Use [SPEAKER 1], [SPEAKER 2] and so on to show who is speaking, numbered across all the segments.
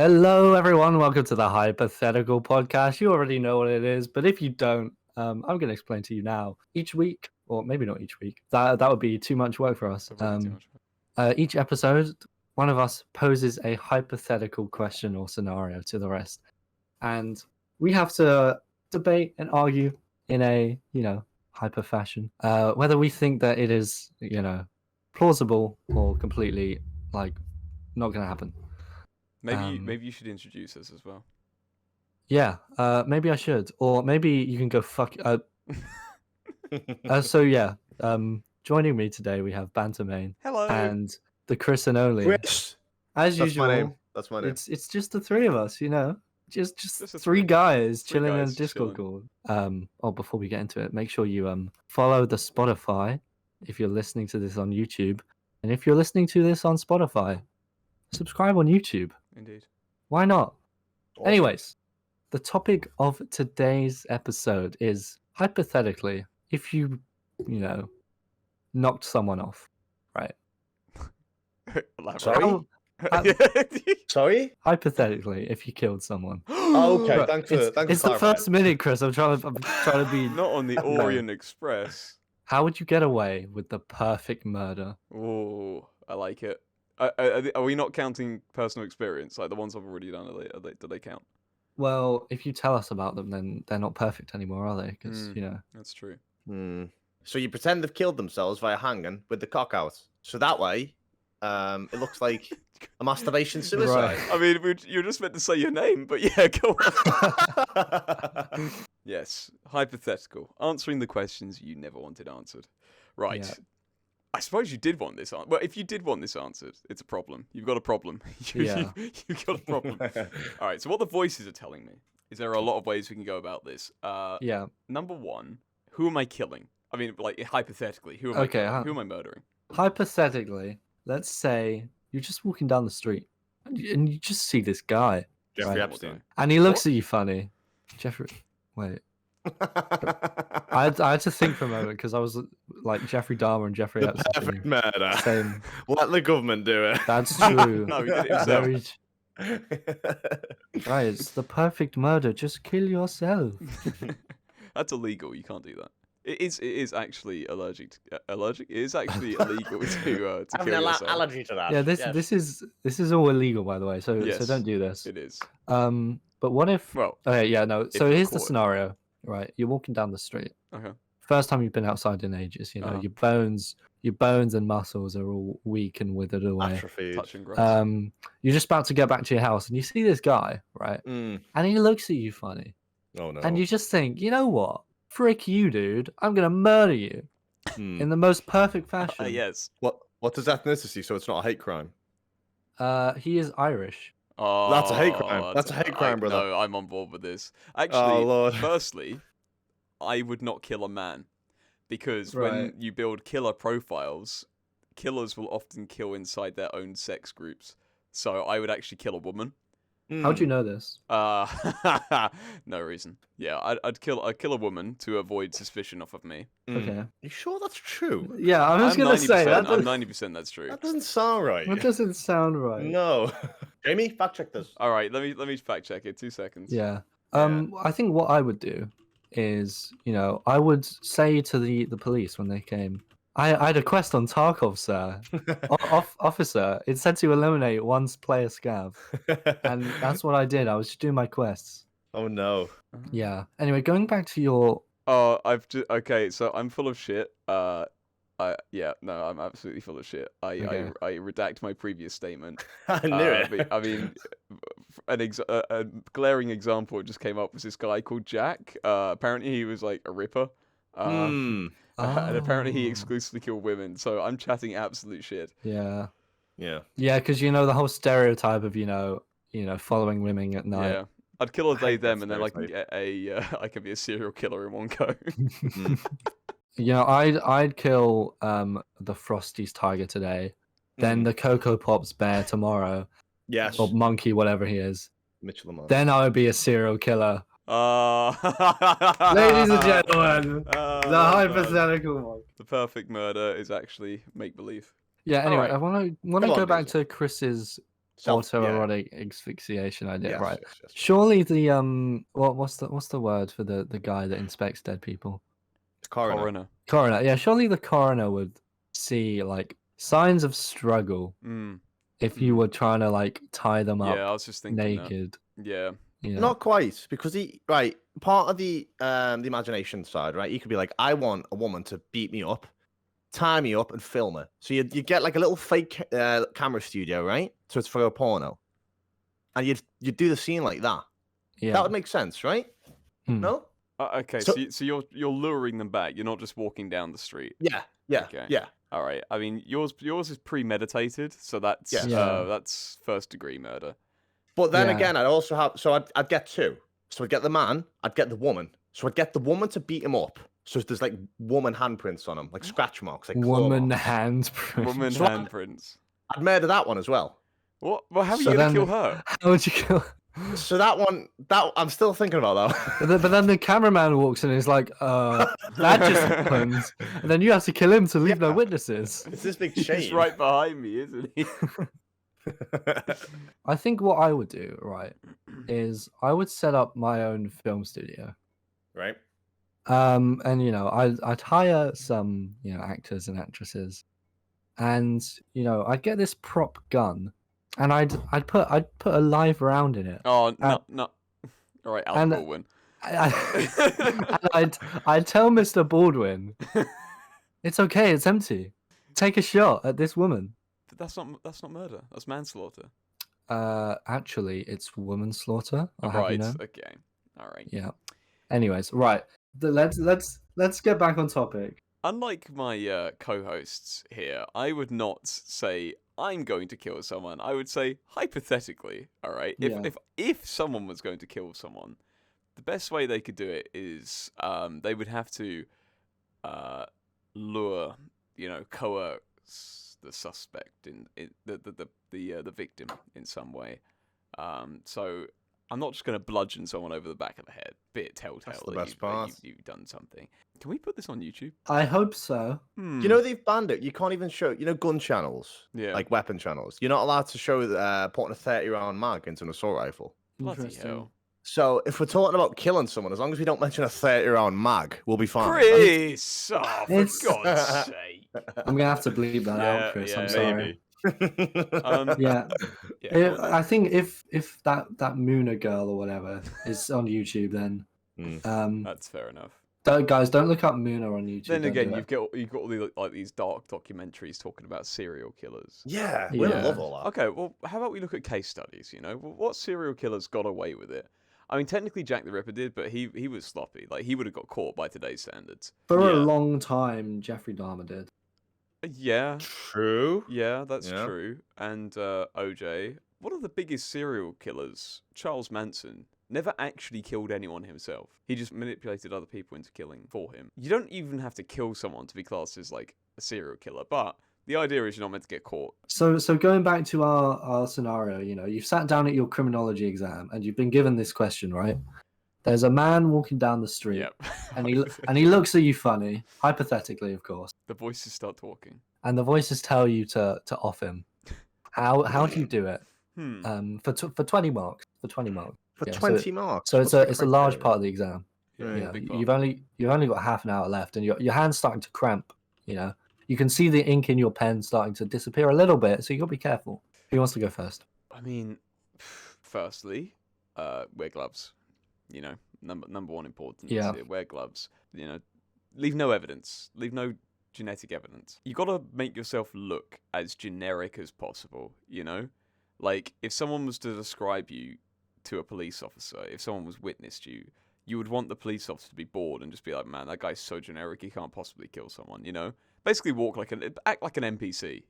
[SPEAKER 1] Hello, everyone. Welcome to the Hyperthetical podcast. You already know what it is, but if you don't, I'm going to explain to you now. Each week, or maybe not each week, that would be too much work for us. Each episode, one of us poses a hypothetical question or scenario to the rest, and we have to debate and argue in a hyper fashion whether we think that it is plausible or completely not going to happen.
[SPEAKER 2] Maybe you should introduce us as well.
[SPEAKER 1] Yeah, maybe I should, or maybe you can go fuck. Joining me today we have Bantermain.
[SPEAKER 2] Hello.
[SPEAKER 1] And the Chris and Oli.
[SPEAKER 3] Chris.
[SPEAKER 1] As usual,
[SPEAKER 3] my name. That's my name.
[SPEAKER 1] It's just the three of us, just
[SPEAKER 2] Just
[SPEAKER 1] three guys
[SPEAKER 2] Three
[SPEAKER 1] chilling in a
[SPEAKER 2] guys
[SPEAKER 1] Discord
[SPEAKER 2] chilling.
[SPEAKER 1] call. Before we get into it, make sure you follow the Spotify if you're listening to this on YouTube, and if you're listening to this on Spotify, subscribe on YouTube.
[SPEAKER 2] Indeed.
[SPEAKER 1] Why not?
[SPEAKER 3] Awesome.
[SPEAKER 1] Anyways, the topic of today's episode is hypothetically, if you knocked someone off, right?
[SPEAKER 3] Sorry? Sorry?
[SPEAKER 1] Hypothetically, if you killed someone.
[SPEAKER 3] Oh, okay,
[SPEAKER 1] Right,
[SPEAKER 3] thanks for
[SPEAKER 1] It's the first minute, Chris. I'm trying to be.
[SPEAKER 2] Not on the Orient Express.
[SPEAKER 1] How would you get away with the perfect murder?
[SPEAKER 2] Oh, I like it. Are we not counting personal experience? Like the ones I've already done, do they count?
[SPEAKER 1] Well, if you tell us about them, then they're not perfect anymore, are they? Because
[SPEAKER 2] That's true.
[SPEAKER 3] So you pretend they've killed themselves via hanging with the cock out. So that way, it looks like a masturbation suicide.
[SPEAKER 2] I mean, you're just meant to say your name, but yeah, go on. Yes, hypothetical. Answering the questions you never wanted answered. Right.
[SPEAKER 1] Yeah.
[SPEAKER 2] I suppose you did want this answered. Well, if you did want this answered, it's a problem. You've got a problem.
[SPEAKER 1] Yeah.
[SPEAKER 2] You've got a problem. All right, so what the voices are telling me is there are a lot of ways we can go about this.
[SPEAKER 1] Yeah.
[SPEAKER 2] Number one, who am I killing? I mean, like, hypothetically, who am I killing? Who am I murdering?
[SPEAKER 1] Hypothetically, let's say you're just walking down the street and you just see this guy.
[SPEAKER 3] Jeffrey
[SPEAKER 1] Right.
[SPEAKER 3] Epstein.
[SPEAKER 1] And he looks at you funny. Jeffrey, wait. I had to think for a moment because I was like Jeffrey Dahmer and Jeffrey
[SPEAKER 3] The
[SPEAKER 1] Epstein.
[SPEAKER 3] perfect murder.
[SPEAKER 1] Same.
[SPEAKER 3] Let the government do it.
[SPEAKER 1] That's true.
[SPEAKER 2] No, he did it himself.
[SPEAKER 1] Right, it's the perfect murder. Just kill yourself.
[SPEAKER 2] That's illegal. You can't do that. It is actually allergic. Allergic? It is actually illegal to
[SPEAKER 3] I have
[SPEAKER 2] kill
[SPEAKER 3] an
[SPEAKER 2] yourself.
[SPEAKER 3] allergy to that.
[SPEAKER 1] Yeah, this
[SPEAKER 3] yes.
[SPEAKER 1] this is all illegal, by the way. So
[SPEAKER 2] Yes,
[SPEAKER 1] don't do this.
[SPEAKER 2] It is.
[SPEAKER 1] But what if?
[SPEAKER 2] Well,
[SPEAKER 1] Okay, yeah, no.
[SPEAKER 2] if
[SPEAKER 1] So
[SPEAKER 2] you're
[SPEAKER 1] here's the
[SPEAKER 2] caught.
[SPEAKER 1] scenario. Right, you're walking down the street.
[SPEAKER 2] Okay.
[SPEAKER 1] First time you've been outside in ages.
[SPEAKER 2] Uh-huh.
[SPEAKER 1] Your bones and muscles are all weak and withered away.
[SPEAKER 3] Atrophied.
[SPEAKER 2] Touching grass.
[SPEAKER 1] You're just about to get back to your house, and you see this guy, right? And he looks at you funny,
[SPEAKER 3] Oh no.
[SPEAKER 1] and you just think, you know what? Frick you, dude! I'm gonna murder you in the most perfect fashion.
[SPEAKER 2] Yes.
[SPEAKER 3] What does ethnicity? So it's not a hate crime.
[SPEAKER 1] He is Irish.
[SPEAKER 2] Oh,
[SPEAKER 3] That's a hate crime. That's a hate crime, brother.
[SPEAKER 2] No, I'm on board with this. Actually,
[SPEAKER 3] Lord.
[SPEAKER 2] firstly, I would not kill a man. Because when
[SPEAKER 1] Right.
[SPEAKER 2] you build killer profiles, killers will often kill inside their own sex groups. So I would actually kill a woman.
[SPEAKER 1] How do you know this?
[SPEAKER 2] No reason. Yeah, I'd kill a woman to avoid suspicion off of me.
[SPEAKER 1] Okay.
[SPEAKER 3] You sure that's true?
[SPEAKER 1] Yeah, I was
[SPEAKER 2] I'm
[SPEAKER 1] gonna say
[SPEAKER 2] 90%,
[SPEAKER 1] that.
[SPEAKER 2] I'm 90% that's true.
[SPEAKER 3] That doesn't sound right.
[SPEAKER 1] That doesn't sound right.
[SPEAKER 3] No. Jamie, fact check this.
[SPEAKER 2] All right, let me fact check it. 2 seconds.
[SPEAKER 1] Yeah. I think what I would do is, I would say to the police when they came, I had a quest on Tarkov, sir. Officer, it said to eliminate one player scav. And that's what I did. I was just doing my quests.
[SPEAKER 3] Oh no.
[SPEAKER 1] Yeah. Anyway, going back to your...
[SPEAKER 2] Oh, okay. So I'm full of shit. I'm absolutely full of shit. I redact my previous statement.
[SPEAKER 3] I knew it.
[SPEAKER 2] But, I mean, a glaring example just came up was this guy called Jack. Apparently he was like a ripper. And apparently he exclusively killed women. So I'm chatting absolute shit.
[SPEAKER 1] Yeah.
[SPEAKER 3] Yeah.
[SPEAKER 1] Yeah, because the whole stereotype of following women at night.
[SPEAKER 2] Yeah. I'd kill a
[SPEAKER 3] I hate
[SPEAKER 2] them,
[SPEAKER 3] that
[SPEAKER 2] and then I can
[SPEAKER 3] stereotype.
[SPEAKER 2] get I can be a serial killer in one go.
[SPEAKER 1] I'd kill the Frosty's tiger today, then the Cocoa Pops bear tomorrow,
[SPEAKER 3] Yes.
[SPEAKER 1] or monkey, whatever he is.
[SPEAKER 3] Mitchell Lamont.
[SPEAKER 1] Then I would be a serial killer.
[SPEAKER 2] Ladies
[SPEAKER 1] Ladies and gentlemen, the hypothetical one.
[SPEAKER 2] The perfect murder is actually make believe.
[SPEAKER 1] Yeah. Anyway,
[SPEAKER 3] Alright.
[SPEAKER 1] I want to
[SPEAKER 3] Come
[SPEAKER 1] go
[SPEAKER 3] on,
[SPEAKER 1] back
[SPEAKER 3] Diesel.
[SPEAKER 1] to Chris's autoerotic asphyxiation idea,
[SPEAKER 3] Yes,
[SPEAKER 1] right?
[SPEAKER 3] yes.
[SPEAKER 1] Surely the what's the word for the guy that inspects dead people?
[SPEAKER 3] Coroner.
[SPEAKER 1] Coroner. Yeah, surely the coroner would see like signs of struggle if you were trying to like tie them up
[SPEAKER 2] I was just thinking
[SPEAKER 1] naked.
[SPEAKER 2] that. Yeah.
[SPEAKER 3] Not quite, because part of the imagination side, right? You could be like, I want a woman to beat me up, tie me up, and film it. So you get like a little fake camera studio, right? So it's for a porno, and you'd do the scene like that.
[SPEAKER 1] Yeah,
[SPEAKER 3] that would make sense, right? No.
[SPEAKER 2] Okay, so you're luring them back. You're not just walking down the street.
[SPEAKER 3] Yeah.
[SPEAKER 2] Okay.
[SPEAKER 3] Yeah.
[SPEAKER 2] All right. I mean, yours is premeditated, so that's that's first degree murder.
[SPEAKER 3] But then again, I'd also have I'd get two. So I'd get the man, I'd get the woman. So I'd get the woman to beat him up. So there's like woman handprints on him, like scratch marks, like
[SPEAKER 1] woman
[SPEAKER 3] marks.
[SPEAKER 1] handprints.
[SPEAKER 2] Woman handprints.
[SPEAKER 3] I'd murder that one as well.
[SPEAKER 2] What? Well, how are you gonna kill her?
[SPEAKER 1] How would you kill?
[SPEAKER 3] So that I'm still thinking about that.
[SPEAKER 1] But then the cameraman walks in and is like, that just happens. And then you have to kill him to leave no witnesses.
[SPEAKER 3] It's this big chain.
[SPEAKER 2] He's right behind me, isn't he?
[SPEAKER 1] I think what I would do, right, is I would set up my own film studio.
[SPEAKER 3] Right.
[SPEAKER 1] And I'd hire some, actors and actresses. And, I'd get this prop gun. And I'd put a live round in it.
[SPEAKER 2] Oh no! All right, Alec Baldwin.
[SPEAKER 1] And I'd tell Mr. Baldwin, it's okay, it's empty. Take a shot at this woman.
[SPEAKER 2] But that's not murder. That's manslaughter.
[SPEAKER 1] Actually, it's woman slaughter.
[SPEAKER 2] Right. Okay. All right.
[SPEAKER 1] Yeah. Anyways, right. Let's get back on topic.
[SPEAKER 2] Unlike my co-hosts here, I would not say I'm going to kill someone. I would say hypothetically. All right. If someone was going to kill someone, the best way they could do it is they would have to lure, coerce the suspect in the victim in some way. So I'm not just going to bludgeon someone over the back of the head. Bit telltale.
[SPEAKER 3] That's the best part.
[SPEAKER 2] You've done something. Can we put this on YouTube?
[SPEAKER 1] I hope so.
[SPEAKER 3] They've banned it. You can't even show, gun channels, like weapon channels. You're not allowed to show putting a 30-round mag into an assault rifle.
[SPEAKER 2] Bloody hell.
[SPEAKER 3] So if we're talking about killing someone, as long as we don't mention a 30-round mag, we'll be fine.
[SPEAKER 2] Chris, for God's sake.
[SPEAKER 1] I'm going to have to bleep that out, Chris. I'm sorry. I think if that Muna girl or whatever is on YouTube, then
[SPEAKER 2] that's fair enough.
[SPEAKER 1] Guys, don't look up Muna on YouTube.
[SPEAKER 2] Then again, you've got all these dark documentaries talking about serial killers.
[SPEAKER 3] Yeah, we love all that.
[SPEAKER 2] Okay, well, how about we look at case studies? What serial killers got away with it? I mean, technically Jack the Ripper did, but he was sloppy. Like, he would have got caught by today's standards.
[SPEAKER 1] For a long time, Jeffrey Dahmer did.
[SPEAKER 2] Yeah.
[SPEAKER 3] True.
[SPEAKER 2] Yeah, that's true. And OJ. One of the biggest serial killers, Charles Manson, never actually killed anyone himself. He just manipulated other people into killing for him. You don't even have to kill someone to be classed as, like, a serial killer, but the idea is you're not meant to get caught. So
[SPEAKER 1] going back to our scenario, you've sat down at your criminology exam and you've been given this question, right? There's a man walking down the street, and he looks at you funny, hypothetically, of course.
[SPEAKER 2] The voices start talking,
[SPEAKER 1] and the voices tell you to off him. How do you do it? For 20 marks. For 20 marks.
[SPEAKER 3] For 20 marks.
[SPEAKER 1] So it's a large part of the exam.
[SPEAKER 2] Yeah,
[SPEAKER 1] you've only got half an hour left, and your hand's starting to cramp. You can see the ink in your pen starting to disappear a little bit, so you got to be careful. Who wants to go first?
[SPEAKER 2] I mean, firstly, wear gloves. Number one importance.
[SPEAKER 1] Yeah.
[SPEAKER 2] Wear gloves. Leave no evidence. Leave no genetic evidence. You got to make yourself look as generic as possible. Like, if someone was to describe you to a police officer, if someone was witnessed you would want the police officer to be bored and just be like, man, that guy's so generic, he can't possibly kill someone. Basically act like an NPC.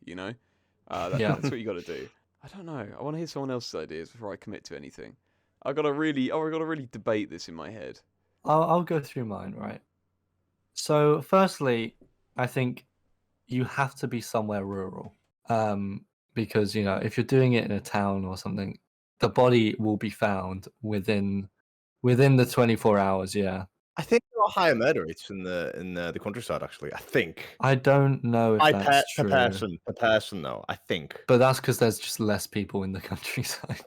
[SPEAKER 2] That's what you got to do. I don't know. I want to hear someone else's ideas before I commit to anything. I gotta really debate this in my head.
[SPEAKER 1] I'll go through mine, right? So, firstly, I think you have to be somewhere rural, because if you're doing it in a town or something, the body will be found within the 24 hours. Yeah.
[SPEAKER 3] I think there are higher murder rates in the countryside. Actually, I think.
[SPEAKER 1] I don't know if that's true.
[SPEAKER 3] Per person, though, I think.
[SPEAKER 1] But that's because there's just less people in the countryside.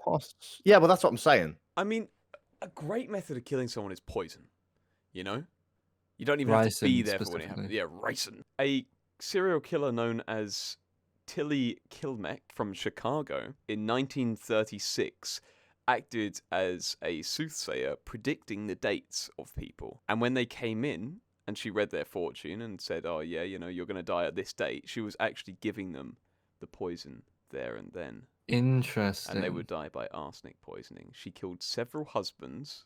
[SPEAKER 3] Yeah, well, that's what I'm saying.
[SPEAKER 2] I mean, a great method of killing someone is poison. You know, you don't even have to be
[SPEAKER 1] Ricin,
[SPEAKER 2] there for when it happens.
[SPEAKER 1] specifically.
[SPEAKER 2] Yeah, ricin. A serial killer known as Tilly Kilmeck from Chicago in 1936 acted as a soothsayer predicting the dates of people. And when they came in and she read their fortune and said, oh yeah, you know, you're going to die at this date, she was actually giving them the poison there and then.
[SPEAKER 1] Interesting.
[SPEAKER 2] And they would die by arsenic poisoning. She killed several husbands.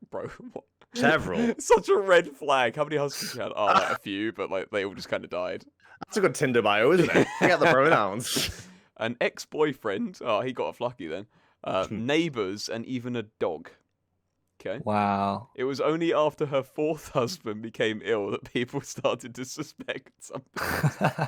[SPEAKER 2] Bro, what?
[SPEAKER 3] Several.
[SPEAKER 2] Such a red flag. How many husbands she had? Oh, like a few, but like they all just kind of died.
[SPEAKER 3] That's a good Tinder bio, isn't it? You got the pronouns.
[SPEAKER 2] An ex-boyfriend. Oh, he got off lucky then. Neighbors and even a dog. Okay.
[SPEAKER 1] Wow.
[SPEAKER 2] It was only after her fourth husband became ill that people started to suspect something.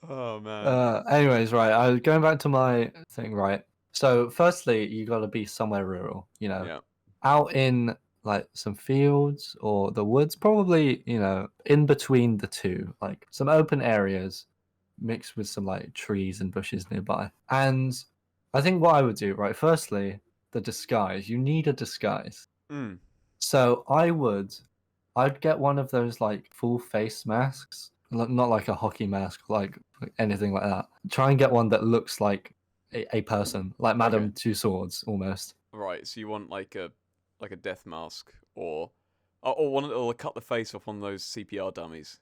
[SPEAKER 2] Oh man.
[SPEAKER 1] Anyways, right. Going back to my thing, right. So, firstly, you got to be somewhere rural. You know,
[SPEAKER 2] Yeah.
[SPEAKER 1] out in like some fields or the woods, probably. You know, in between the two, like some open areas, mixed with some like trees and bushes nearby. And I think what I would do, right. Firstly, the disguise. You need a disguise.
[SPEAKER 2] Mm.
[SPEAKER 1] So I'd get one of those like full face masks, not like a hockey mask, like anything like that. Try and get one that looks like a person, like Madame
[SPEAKER 2] Okay.
[SPEAKER 1] Two Swords almost.
[SPEAKER 2] Right. So you want like a death mask or cut the face off one of those CPR dummies.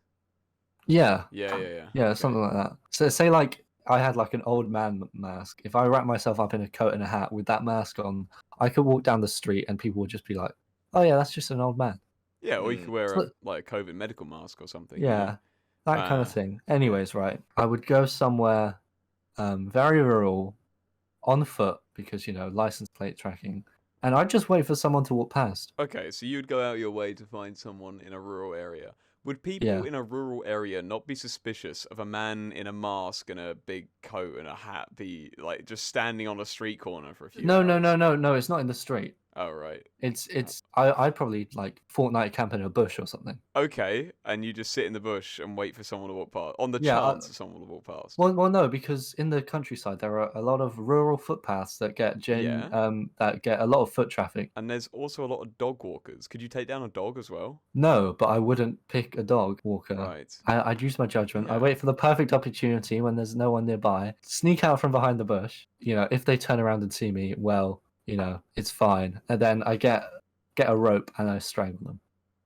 [SPEAKER 1] Yeah,
[SPEAKER 2] Yeah.
[SPEAKER 1] yeah,
[SPEAKER 2] Okay.
[SPEAKER 1] something like that. So say like I had like an old man mask. If I wrap myself up in a coat and a hat with that mask on, I could walk down the street and people would just be like, "Oh yeah, that's just an old man."
[SPEAKER 2] Yeah, or you could wear
[SPEAKER 1] So-
[SPEAKER 2] a COVID medical mask or something.
[SPEAKER 1] Yeah, that kind of
[SPEAKER 2] Ah,
[SPEAKER 1] thing. Anyways, right, I would go somewhere very rural on foot because, you know, license plate tracking, and I'd just wait for someone to walk past.
[SPEAKER 2] Okay, so you'd go out your way to find someone in a rural area. Would people
[SPEAKER 1] Yeah.
[SPEAKER 2] in a rural area not be suspicious of a man in a mask and a big coat and a hat be like just standing on a street corner for a few
[SPEAKER 1] No,
[SPEAKER 2] hours?
[SPEAKER 1] no, it's not in the street.
[SPEAKER 2] Oh, right.
[SPEAKER 1] I'd probably like fortnight camp in a bush or something.
[SPEAKER 2] Okay, and you just sit in the bush and wait for someone to walk past on the
[SPEAKER 1] Yeah,
[SPEAKER 2] chance that someone will walk past.
[SPEAKER 1] Well, no, because in the countryside there are a lot of rural footpaths that get
[SPEAKER 2] Yeah.
[SPEAKER 1] that get a lot of foot traffic.
[SPEAKER 2] And there's also a lot of dog walkers. Could you take down a dog as well?
[SPEAKER 1] No, but I wouldn't pick a dog walker.
[SPEAKER 2] Right.
[SPEAKER 1] I'd use my judgment. I
[SPEAKER 2] Yeah.
[SPEAKER 1] wait for the perfect opportunity when there's no one nearby. Sneak out from behind the bush. You know, if they turn around and see me, well, you know, it's fine. And then I get a rope and I strangle them.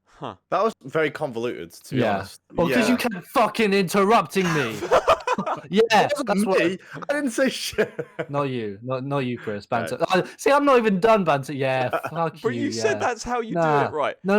[SPEAKER 2] Huh.
[SPEAKER 3] That was very convoluted, to be honest.
[SPEAKER 1] Well, because you kept fucking interrupting me. Yeah,
[SPEAKER 3] It wasn't
[SPEAKER 1] that's what.
[SPEAKER 3] me. I didn't say shit.
[SPEAKER 1] Not you, not you, Chris. Banter. See, I'm not even done banter. Yeah, fuck
[SPEAKER 2] But
[SPEAKER 1] you.
[SPEAKER 2] you said
[SPEAKER 1] yeah.
[SPEAKER 2] that's how you do
[SPEAKER 1] Nah.
[SPEAKER 2] it, right?
[SPEAKER 1] No,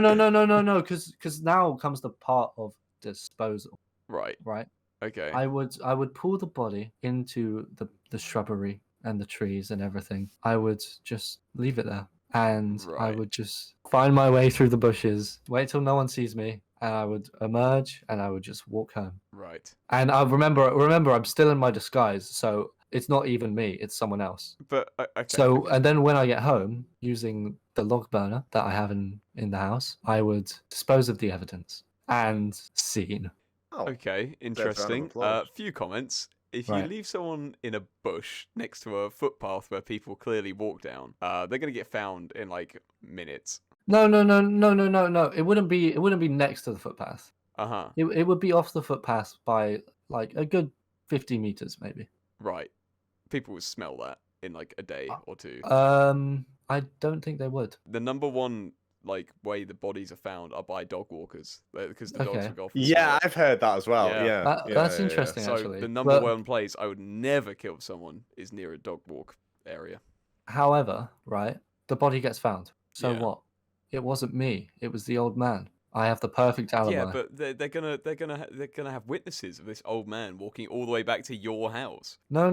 [SPEAKER 1] because now comes the part of disposal.
[SPEAKER 2] Right.
[SPEAKER 1] Right.
[SPEAKER 2] Okay.
[SPEAKER 1] I would pull the body into the shrubbery and the trees and everything. I would just leave it there, and I
[SPEAKER 2] Right.
[SPEAKER 1] would just find my way through the bushes, wait till no one sees me, and I would emerge and I would just walk home.
[SPEAKER 2] Right.
[SPEAKER 1] And I remember I'm still in my disguise, so it's not even me, it's someone else.
[SPEAKER 2] But okay.
[SPEAKER 1] So and then when I get home, using the log burner that I have in the house, I would dispose of the evidence and scene.
[SPEAKER 3] Oh,
[SPEAKER 2] Okay,
[SPEAKER 3] round of
[SPEAKER 2] interesting.
[SPEAKER 3] applause.
[SPEAKER 2] Few comments. If
[SPEAKER 1] Right.
[SPEAKER 2] you leave someone in a bush next to a footpath where people clearly walk down, they're gonna get found in like minutes.
[SPEAKER 1] No. It wouldn't be next to the footpath.
[SPEAKER 2] Uh-huh.
[SPEAKER 1] It would be off the footpath by like a good 50 meters maybe.
[SPEAKER 2] Right. People would smell that in like a day or two.
[SPEAKER 1] I don't think they would.
[SPEAKER 2] The number one like way the bodies are found are by dog walkers because the dogs
[SPEAKER 1] Okay.
[SPEAKER 2] will go off and smell
[SPEAKER 3] Yeah,
[SPEAKER 2] it.
[SPEAKER 3] I've heard that as well.
[SPEAKER 2] Yeah.
[SPEAKER 3] Yeah,
[SPEAKER 1] That's
[SPEAKER 3] yeah.
[SPEAKER 1] interesting.
[SPEAKER 2] So
[SPEAKER 1] Actually,
[SPEAKER 2] the number
[SPEAKER 1] But,
[SPEAKER 2] one place I would never kill someone is near a dog walk area.
[SPEAKER 1] however, right, the body gets found. So
[SPEAKER 2] Yeah.
[SPEAKER 1] what? It wasn't me. It was the old man. I have the perfect alibi.
[SPEAKER 2] Yeah, but they're gonna have witnesses of this old man walking all the way back to your house.
[SPEAKER 1] No,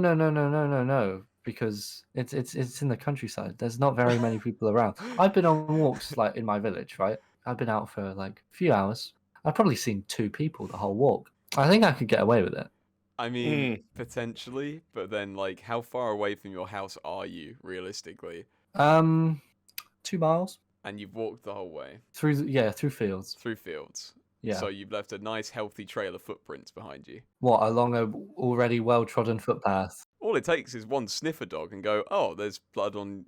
[SPEAKER 1] because it's in the countryside. There's not very many people around. I've been on walks like in my village, right? I've been out for like a few hours. I've probably seen 2 people the whole walk. I think I could get away with it.
[SPEAKER 2] I mean, potentially, but then like, how far away from your house are you realistically?
[SPEAKER 1] 2 miles.
[SPEAKER 2] and you've walked the whole way
[SPEAKER 1] through fields.
[SPEAKER 2] through fields.
[SPEAKER 1] Yeah.
[SPEAKER 2] So you've left a nice, healthy trail of footprints behind you.
[SPEAKER 1] What, along a already well-trodden footpath?
[SPEAKER 2] All it takes is one sniffer dog and go, oh, there's blood on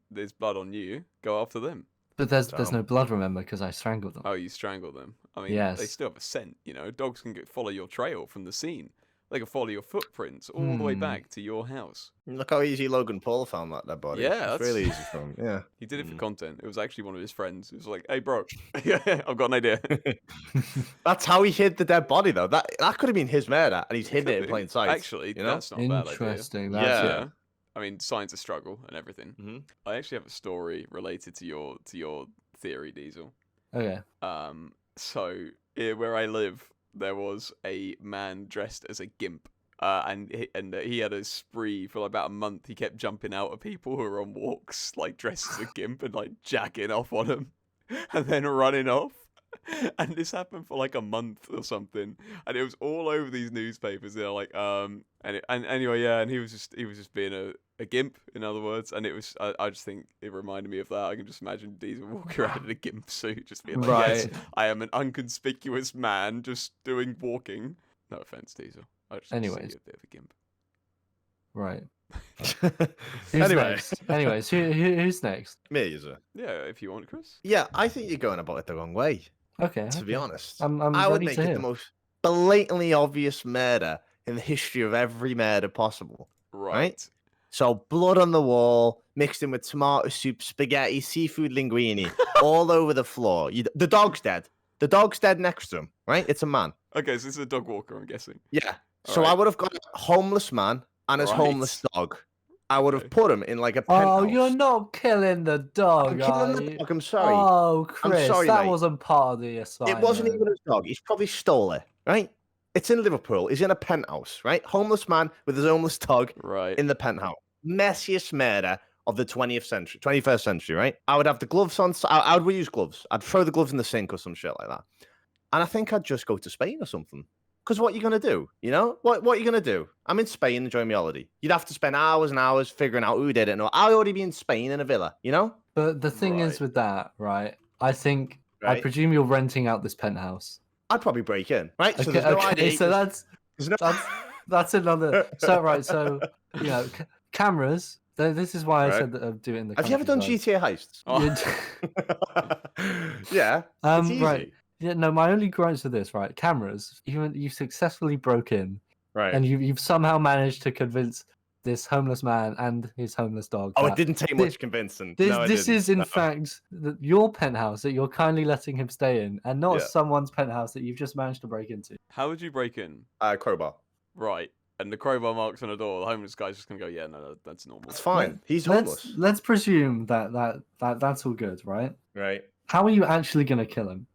[SPEAKER 2] you. Go after them.
[SPEAKER 1] But there's no blood, remember, because I strangled them.
[SPEAKER 2] Oh, you strangled them. I mean,
[SPEAKER 1] Yes.
[SPEAKER 2] they still have a scent, you know. Dogs can follow your trail from the scene. They can follow your footprints all the way back to your house.
[SPEAKER 3] Look how easy Logan Paul found that body.
[SPEAKER 2] Yeah,
[SPEAKER 3] it's really easy for him. Yeah,
[SPEAKER 2] he did it for content. It was actually one of his friends. It was like, hey, bro, I've got an idea.
[SPEAKER 3] that's how he hid the dead body, though. That could have been his murder, and he's hidden it in plain sight.
[SPEAKER 2] Actually,
[SPEAKER 3] you know?
[SPEAKER 2] that's not a bad idea.
[SPEAKER 1] Interesting.
[SPEAKER 3] Yeah.
[SPEAKER 2] I mean, science a struggle and everything.
[SPEAKER 3] Mm-hmm.
[SPEAKER 2] I actually have a story related to your theory, Diesel.
[SPEAKER 1] Okay.
[SPEAKER 2] So where I live, there was a man dressed as a gimp. And he had a spree for like about a month. He kept jumping out at people who were on walks, like dressed as a gimp, and like jacking off on them, and then running off. And this happened for like a month or something, and it was all over these newspapers. They're like, anyway, yeah, and he was just being a gimp, in other words. And it was, I just think it reminded me of that. I can just imagine Diesel walking around in a gimp suit, just being like, yes, I am an inconspicuous man just doing walking. No offense, Diesel. I just
[SPEAKER 1] Anyways,
[SPEAKER 2] a bit of a gimp.
[SPEAKER 1] Right.
[SPEAKER 3] Anyways,
[SPEAKER 1] who's next?
[SPEAKER 3] Me, is it?
[SPEAKER 2] Yeah, if you want, Chris.
[SPEAKER 3] Yeah, I think you're going about it the wrong way.
[SPEAKER 1] Okay.
[SPEAKER 3] To be honest,
[SPEAKER 1] I'm
[SPEAKER 3] I would
[SPEAKER 1] ready
[SPEAKER 3] make
[SPEAKER 1] to
[SPEAKER 3] it
[SPEAKER 1] hear.
[SPEAKER 3] the most blatantly obvious murder in the history of every murder possible.
[SPEAKER 2] Right.
[SPEAKER 3] So blood on the wall, mixed in with tomato soup, spaghetti, seafood linguine, all over the floor. The dog's dead. The dog's dead next to him. Right? It's a man.
[SPEAKER 2] Okay, so this is a dog walker, I'm guessing.
[SPEAKER 3] Yeah.
[SPEAKER 2] All
[SPEAKER 3] So
[SPEAKER 2] right.
[SPEAKER 3] I would have got a homeless man and his homeless dog. I would have put him in like a penthouse.
[SPEAKER 1] Oh, you're not killing the dog.
[SPEAKER 3] I'm killing the dog. I'm sorry.
[SPEAKER 1] Oh, Chris,
[SPEAKER 3] I'm sorry,
[SPEAKER 1] that
[SPEAKER 3] mate.
[SPEAKER 1] wasn't part of the assignment.
[SPEAKER 3] It wasn't even his dog. He's probably stole it, right? It's in Liverpool. He's in a penthouse, right? Homeless man with his homeless dog in the penthouse. Messiest murder of the 21st century, right? I would have the gloves on. I would reuse gloves. I'd throw the gloves in the sink or some shit like that. And I think I'd just go to Spain or something. Because what are you going to do? You know? What are you going to do? I'm in Spain enjoying my holiday. You'd have to spend hours and hours figuring out who did it. No, I'd already be in Spain in a villa, you know?
[SPEAKER 1] But the thing is with that, right? I think, I presume you're renting out this penthouse.
[SPEAKER 3] I'd probably break in, right? So
[SPEAKER 1] Okay,
[SPEAKER 3] there's no ID.
[SPEAKER 1] So that's another. So, right, so, you know, cameras. This is why I said that I'd do it in the
[SPEAKER 3] Have you ever done GTA heists? Yeah. It's easy.
[SPEAKER 1] Right. Yeah, no, my only gripes with this, right? Cameras. You successfully broke in,
[SPEAKER 3] right?
[SPEAKER 1] And you've somehow managed to convince this homeless man and his homeless dog.
[SPEAKER 3] Oh, it didn't take much convincing.
[SPEAKER 1] This is in fact your penthouse that you're kindly letting him stay in, and not someone's penthouse that you've just managed to break into.
[SPEAKER 2] How would you break in?
[SPEAKER 3] Crowbar.
[SPEAKER 2] Right. And the crowbar marks on the door. The homeless guy's just gonna go, yeah, no, that's normal.
[SPEAKER 3] That's fine. He's homeless.
[SPEAKER 1] Let's presume that's all good, right?
[SPEAKER 3] Right.
[SPEAKER 1] How are you actually gonna kill him?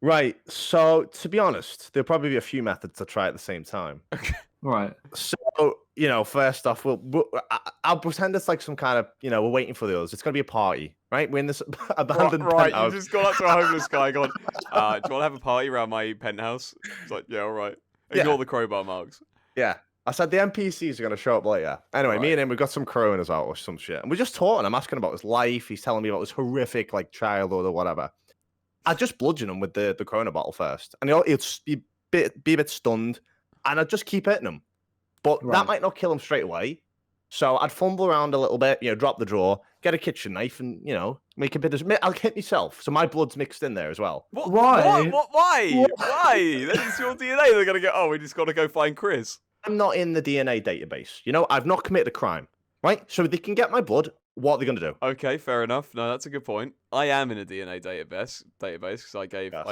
[SPEAKER 3] Right. So, to be honest, there'll probably be a few methods to try at the same time.
[SPEAKER 2] Okay.
[SPEAKER 1] Right.
[SPEAKER 3] So, you know, first off, I'll pretend it's like some kind of, you know, we're waiting for the others. It's going to be a party, right? We're in this abandoned penthouse.
[SPEAKER 2] Right, you just gone up to a homeless guy going, do you want to have a party around my penthouse? It's like, yeah, all right. Ignore the crowbar marks.
[SPEAKER 3] Yeah. I said the NPCs are going to show up later. Anyway, me and him, we've got some coroners out or some shit. And we're just talking. I'm asking about his life. He's telling me about his horrific, like, childhood or whatever. I'd just bludgeon him with the Corona bottle first. And he'll be a bit stunned. And I'd just keep hitting him. But that might not kill him straight away. So I'd fumble around a little bit, you know, drop the drawer, get a kitchen knife, and, you know, make a bit of... I'll hit myself. So my blood's mixed in there as well.
[SPEAKER 1] Why?
[SPEAKER 2] Why? Why? That's your DNA. They're going to go, we just got to go find Chris.
[SPEAKER 3] I'm not in the DNA database. You know, I've not committed a crime. Right? So they can get my blood. What are they going to do?
[SPEAKER 2] Okay, fair enough. No, that's a good point. I am in a DNA database because I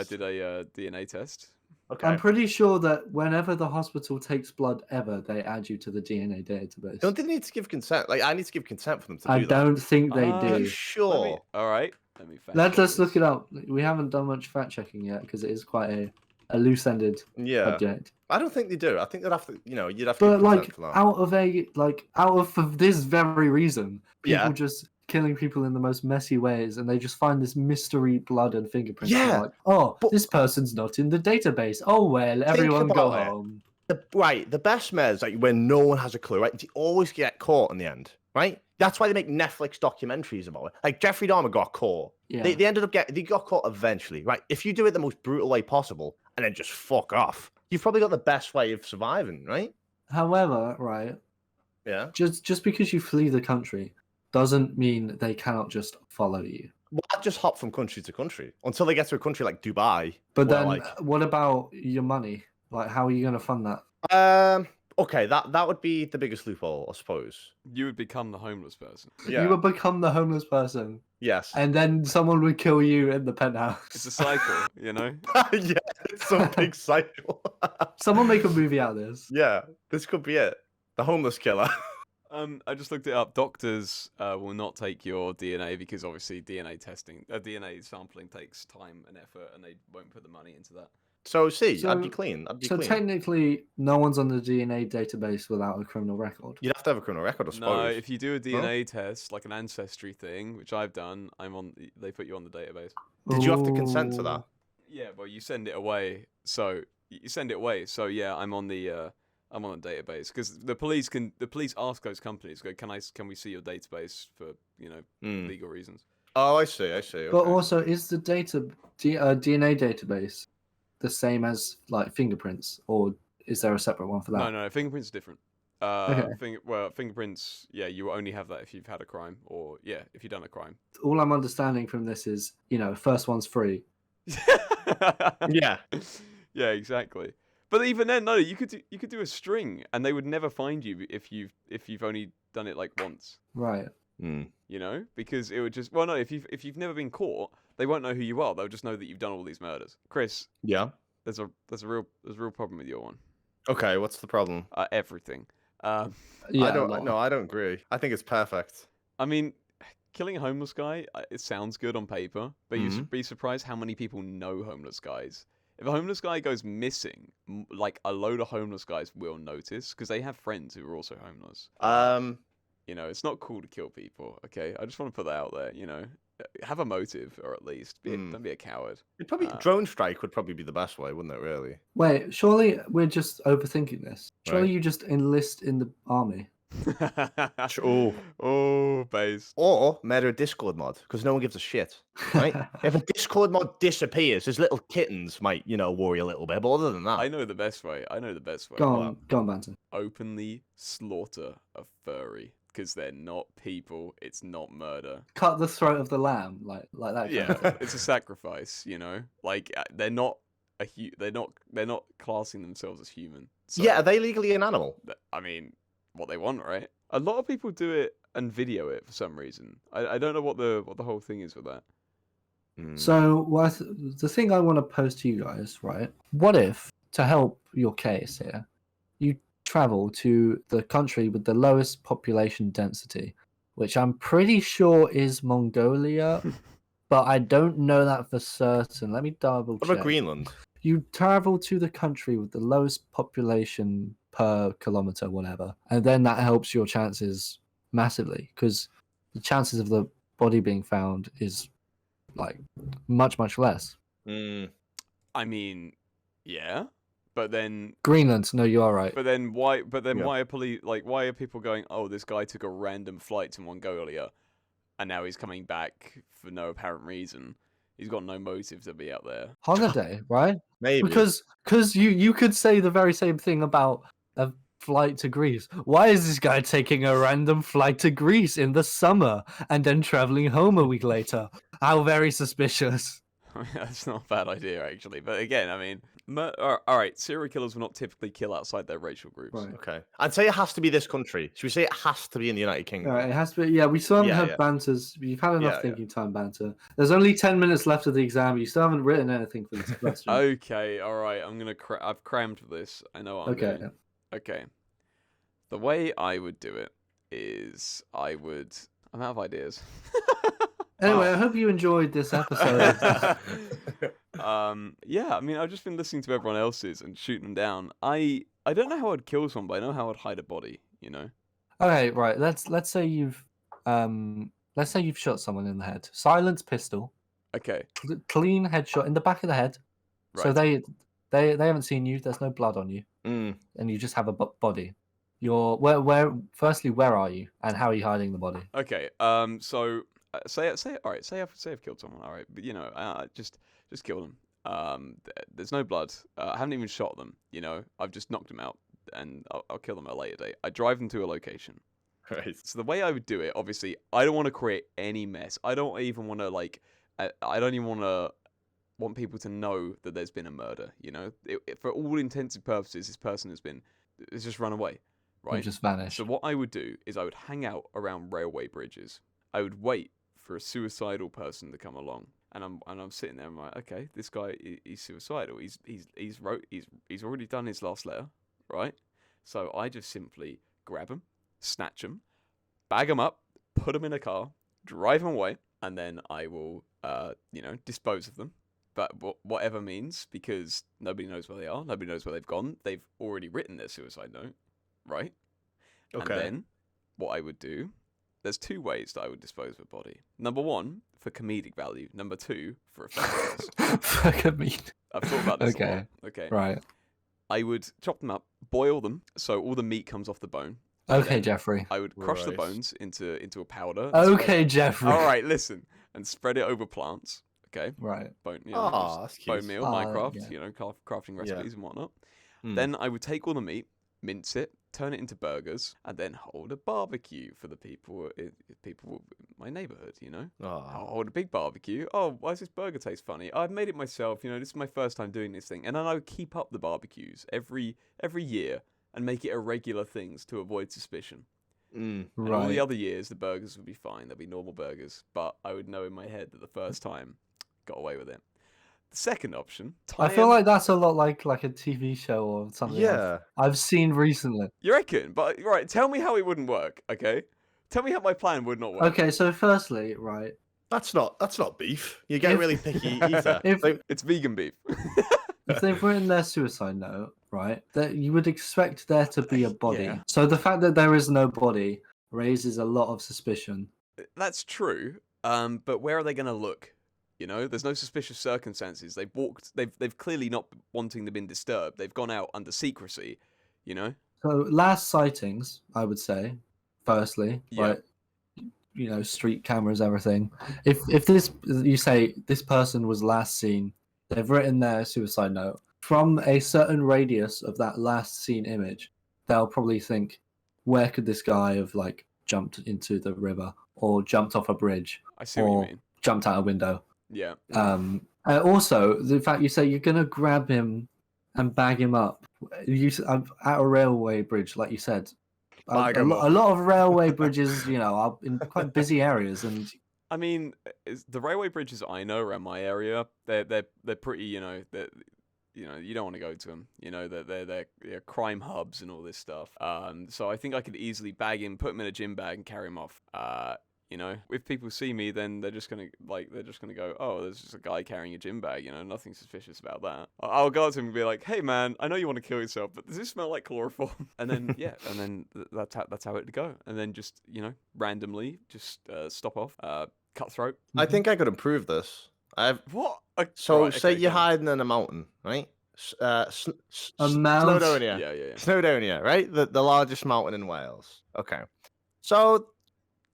[SPEAKER 2] did a DNA test.
[SPEAKER 3] Okay.
[SPEAKER 1] I'm pretty sure that whenever the hospital takes blood ever, they add you to the DNA database.
[SPEAKER 3] Don't they need to give consent? Like, I need to give consent for them to do that.
[SPEAKER 1] I don't think they do.
[SPEAKER 3] I'm sure.
[SPEAKER 2] All right.
[SPEAKER 1] Let's look it up. We haven't done much fact checking yet because it is quite a loose-ended subject.
[SPEAKER 3] I don't think they do. I think they'd have to, you know, you'd have to.
[SPEAKER 1] But like, out of for this very reason, people just killing people in the most messy ways, and they just find this mystery blood and fingerprints.
[SPEAKER 3] Yeah.
[SPEAKER 1] Like, this person's not in the database. Oh well, everyone go home.
[SPEAKER 3] The best murders, like when no one has a clue, right? They always get caught in the end, right? That's why they make Netflix documentaries about it. Like Jeffrey Dahmer got caught.
[SPEAKER 1] Yeah.
[SPEAKER 3] They ended up they got caught eventually, right? If you do it the most brutal way possible and then just fuck off, you've probably got the best way of surviving, right?
[SPEAKER 1] However, right,
[SPEAKER 3] Yeah.
[SPEAKER 1] just because you flee the country doesn't mean they cannot just follow you.
[SPEAKER 3] Well, I'd just hop from country to country until they get to a country like Dubai.
[SPEAKER 1] But
[SPEAKER 3] where,
[SPEAKER 1] then,
[SPEAKER 3] like,
[SPEAKER 1] what about your money? Like, how are you going to fund that?
[SPEAKER 3] Okay, that would be the biggest loophole, I suppose.
[SPEAKER 2] You would become the homeless person.
[SPEAKER 3] Yeah.
[SPEAKER 1] You would become the homeless person,
[SPEAKER 3] Yes.
[SPEAKER 1] and then someone would kill you in the penthouse.
[SPEAKER 2] It's a cycle, you know?
[SPEAKER 3] Yeah, it's some big cycle.
[SPEAKER 1] Someone make a movie out of this.
[SPEAKER 3] Yeah, this could be it. The homeless killer.
[SPEAKER 2] I just looked it up. Doctors will not take your DNA because obviously DNA sampling takes time and effort, and they won't put the money into that.
[SPEAKER 3] So, I'd be clean.
[SPEAKER 1] So technically, no one's on the DNA database without a criminal record.
[SPEAKER 3] You'd have to have a criminal record, I suppose.
[SPEAKER 2] No, if you do a DNA test, like an ancestry thing, which I've done, they put you on the database.
[SPEAKER 3] Did you have to consent to that?
[SPEAKER 2] Yeah, well, you send it away. So yeah, I'm on the database because the police ask those companies, go, can we see your database for legal reasons?
[SPEAKER 3] Oh, I see. Okay.
[SPEAKER 1] But also, is the DNA database the same as like fingerprints, or is there a separate one for that?
[SPEAKER 2] No, fingerprints are different.
[SPEAKER 1] Okay.
[SPEAKER 2] Fingerprints, yeah, you only have that if you've had a crime, or if you've done a crime.
[SPEAKER 1] All I'm understanding from this is, first one's free.
[SPEAKER 3] Yeah.
[SPEAKER 2] Yeah, exactly. But even then, no, you could do a string, and they would never find you if you've only done it like once.
[SPEAKER 1] Right.
[SPEAKER 2] Because it would just no, if you've never been caught, they won't know who you are. They'll just know that you've done all these murders. Chris.
[SPEAKER 3] Yeah.
[SPEAKER 2] There's a real problem with your one.
[SPEAKER 3] Okay, what's the problem?
[SPEAKER 2] Everything.
[SPEAKER 3] I don't agree. I think it's perfect.
[SPEAKER 2] I mean, killing a homeless guy, it sounds good on paper, but you should be surprised how many people know homeless guys. If a homeless guy goes missing, like a load of homeless guys will notice because they have friends who are also homeless. It's not cool to kill people. Okay, I just want to put that out there. Have a motive, or at least don't be a coward.
[SPEAKER 3] Drone strike would probably be the best way, wouldn't it? Really?
[SPEAKER 1] Wait, surely we're just overthinking this. Surely
[SPEAKER 3] Right.
[SPEAKER 1] you just enlist in the army.
[SPEAKER 2] Oh, base.
[SPEAKER 3] Or murder a Discord mod, because no one gives a shit. Right? If a Discord mod disappears, his little kittens might, worry a little bit. But other than that,
[SPEAKER 2] I know the best way.
[SPEAKER 1] Go on, Banton.
[SPEAKER 2] Openly slaughter a furry. Because they're not people, it's not murder.
[SPEAKER 1] Cut the throat of the lamb, like that.
[SPEAKER 2] Yeah, it's a sacrifice, Like they're not they're not classing themselves as human. So,
[SPEAKER 3] yeah, are they legally an animal?
[SPEAKER 2] I mean, what they want, right? A lot of people do it and video it for some reason. I don't know what the whole thing is with that.
[SPEAKER 1] So the thing I want to pose to you guys, right? What if, to help your case here, you travel to the country with the lowest population density, which I'm pretty sure is Mongolia, but I don't know that for certain. Let me double check.
[SPEAKER 3] What about Greenland?
[SPEAKER 1] You travel to the country with the lowest population per kilometer, whatever, and then that helps your chances massively because the chances of the body being found is like much less.
[SPEAKER 2] I mean, yeah. But then
[SPEAKER 1] Greenland, no, you are right.
[SPEAKER 2] But then why? Why are why are people going? Oh, this guy took a random flight to Mongolia, and now he's coming back for no apparent reason. He's got no motive to be out there.
[SPEAKER 1] Holiday, right?
[SPEAKER 3] Maybe
[SPEAKER 1] because you could say the very same thing about a flight to Greece. Why is this guy taking a random flight to Greece in the summer and then traveling home a week later? How very suspicious.
[SPEAKER 2] That's not a bad idea, actually. But again, I mean, all right, serial killers will not typically kill outside their racial groups.
[SPEAKER 1] Right.
[SPEAKER 3] Okay. I'd say it has to be this country. Should we say it has to be in the United Kingdom?
[SPEAKER 1] All right, it has to be. Yeah, we still haven't had banters. You've had enough thinking time banter. There's only 10 minutes left of the exam. You still haven't written anything for this question.
[SPEAKER 2] Okay, all right. I've crammed for this. I know what I'm doing. Okay. The way I would do it is I'm out of ideas.
[SPEAKER 1] Anyway, I hope you enjoyed this episode.
[SPEAKER 2] Yeah, I mean, I've just been listening to everyone else's and shooting them down. I don't know how I'd kill someone, but I know how I'd hide a body,
[SPEAKER 1] Okay, right. Let's say you've shot someone in the head. Silenced pistol.
[SPEAKER 2] Okay.
[SPEAKER 1] Clean headshot in the back of the head. Right. So they haven't seen you. There's no blood on you. And you just have a body. Your where? Firstly, where are you, and how are you hiding the body?
[SPEAKER 2] Okay. So all right. Say I've killed someone. All right. But just kill them. There's no blood. I haven't even shot them. I've just knocked them out, and I'll kill them at a later date. I drive them to a location.
[SPEAKER 3] Right.
[SPEAKER 2] So the way I would do it, obviously, I don't want to create any mess. I don't even want to I don't even want people to know that there's been a murder. For all intents and purposes, this person has just run away,
[SPEAKER 1] You
[SPEAKER 2] right?
[SPEAKER 1] just vanished.
[SPEAKER 2] So what I would do is I would hang out around railway bridges. I would wait for a suicidal person to come along, and I'm sitting there. I'm like, okay, this guy he's suicidal. He's already done his last letter, right? So I just simply grab him, snatch him, bag him up, put him in a car, drive him away, and then I will, dispose of them. But whatever means, because nobody knows where they are, nobody knows where they've gone. They've already written their suicide note, right?
[SPEAKER 3] Okay.
[SPEAKER 2] And then what I would do, there's two ways that I would dispose of a body. Number one, for comedic value. Number two, for effectiveness.
[SPEAKER 1] Fuck me.
[SPEAKER 2] I've thought about this a
[SPEAKER 1] Okay.
[SPEAKER 2] lot. Okay.
[SPEAKER 1] Right.
[SPEAKER 2] I would chop them up, boil them, so all the meat comes off the bone.
[SPEAKER 1] Okay, Jeffrey.
[SPEAKER 2] I would crush the
[SPEAKER 3] Right.
[SPEAKER 2] bones into a powder.
[SPEAKER 1] Okay, Jeffrey.
[SPEAKER 2] All right, listen, and spread it over plants. Okay.
[SPEAKER 1] Right.
[SPEAKER 2] Bone,
[SPEAKER 3] That's cute.
[SPEAKER 2] bone meal,
[SPEAKER 1] Oh,
[SPEAKER 2] Minecraft,
[SPEAKER 1] yeah.
[SPEAKER 2] crafting recipes and whatnot.
[SPEAKER 3] Hmm.
[SPEAKER 2] Then I would take all the meat, mince it, turn it into burgers, and then hold a barbecue for the people in my neighborhood. I'll hold a big barbecue. Oh, why does this burger taste funny? I've made it myself. This is my first time doing this thing, and then I would keep up the barbecues every year and make it a regular thing to avoid suspicion. And all the other years, the burgers would be fine. They'd be normal burgers, but I would know in my head that the first time, got away with it. The second option,
[SPEAKER 1] I feel like that's a lot like a TV show or something.
[SPEAKER 3] Yeah.
[SPEAKER 1] I've seen recently.
[SPEAKER 2] You reckon? But right, tell me how it wouldn't work. Okay, tell me how my plan would not work.
[SPEAKER 1] Okay, so firstly, right.
[SPEAKER 3] That's not beef. You're getting really picky either.
[SPEAKER 2] It's vegan beef.
[SPEAKER 1] If they've written their suicide note, right, that you would expect there to be a body.
[SPEAKER 3] Yeah.
[SPEAKER 1] So the fact that there is no body raises a lot of suspicion.
[SPEAKER 2] That's true. But where are they going to look? There's no suspicious circumstances. They've clearly not wanting to been disturbed. They've gone out under secrecy.
[SPEAKER 1] So last sightings, I would say, firstly,
[SPEAKER 2] Yeah.
[SPEAKER 1] right, street cameras, everything. If this, you say this person was last seen, they've written their suicide note from a certain radius of that last seen image, they'll probably think, where could this guy have jumped into the river or jumped off a bridge
[SPEAKER 2] I see what you mean.
[SPEAKER 1] jumped out a window?
[SPEAKER 2] Yeah.
[SPEAKER 1] Also, the fact you say you're gonna grab him and bag him up, at a railway bridge, like you said. A lot of railway bridges, are in quite busy areas, and
[SPEAKER 2] I mean, the railway bridges I know around my area, they're pretty, you don't want to go to them. They're crime hubs and all this stuff. So I think I could easily bag him, put him in a gym bag, and carry him off. If people see me, then they're just gonna go, oh, there's just a guy carrying a gym bag. Nothing suspicious about that. I'll go up to him and be like, hey man, I know you want to kill yourself, but does this smell like chloroform? And then that's how it'd go. And then just randomly just stop off, cut throat.
[SPEAKER 3] I think I could improve this.
[SPEAKER 2] What?
[SPEAKER 3] So
[SPEAKER 2] Right,
[SPEAKER 3] say
[SPEAKER 2] okay,
[SPEAKER 3] you're
[SPEAKER 2] go on.
[SPEAKER 3] hiding in a mountain, right?
[SPEAKER 1] A mountain?
[SPEAKER 3] Snowdonia.
[SPEAKER 2] Yeah.
[SPEAKER 3] Snowdonia, right? The largest mountain in Wales. Okay. So